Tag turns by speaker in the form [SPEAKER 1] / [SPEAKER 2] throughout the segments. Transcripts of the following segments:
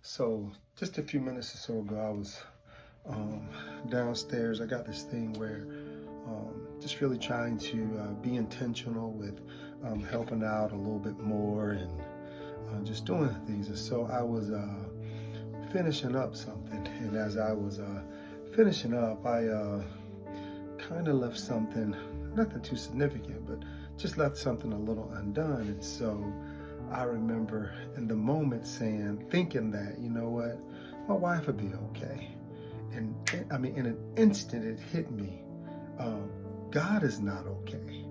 [SPEAKER 1] So just a few minutes or so ago, I was downstairs. I got this thing where just really trying to be intentional with helping out a little bit more and just doing things. And so I was finishing up something, and as I was finishing up, I kind of left something, nothing too significant, but just left something a little undone. And so I remember in the moment thinking that, you know what, my wife would be okay. And I mean, in an instant, it hit me. God is not okay.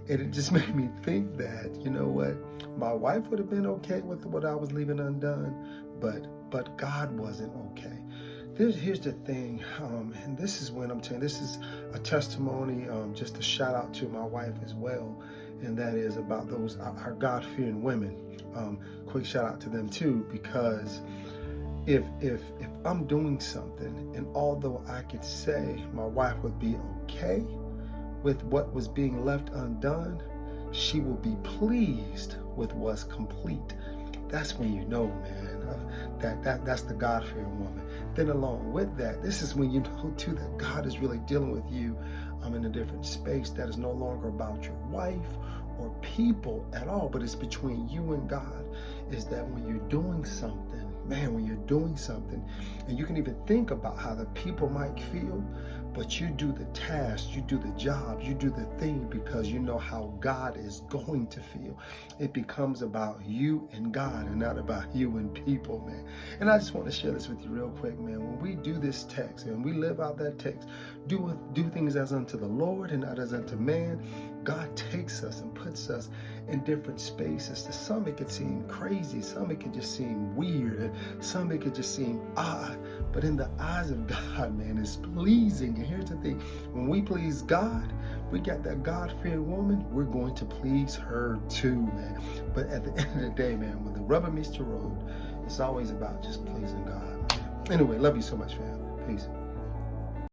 [SPEAKER 1] And it just made me think that, you know what, my wife would have been okay with what I was leaving undone, but God wasn't okay. Here's the thing, and this is when I'm telling you, this is a testimony, just a shout out to my wife as well, and that is about those our God-fearing women. Quick shout out to them too, because if I'm doing something, and although I could say my wife would be okay with what was being left undone, she will be pleased with what's complete. That's when you know, man, that's the God-fearing woman. Then along with that, this is when you know too that God is really dealing with you in a different space that is no longer about your wife or people at all, but it's between you and God. Is that when you're doing something, man, when you're doing something, and you can even think about how the people might feel, but you do the task, you do the job, you do the thing because you know how God is going to feel. It becomes about you and God and not about you and people, man. And I just want to share this with you real quick, man. When we do this text and we live out that text, do things as unto the Lord and not as unto man, God takes us and puts us in different spaces. To some it could seem crazy, some it could just seem weird, and some it could just seem odd. But in the eyes of God, man, it's pleasing. And here's the thing, when we please God, we got that God-fearing woman, we're going to please her too, man. But at the end of the day, man, when the rubber meets the road, it's always about just pleasing God, man. Anyway, love you so much, fam. Peace.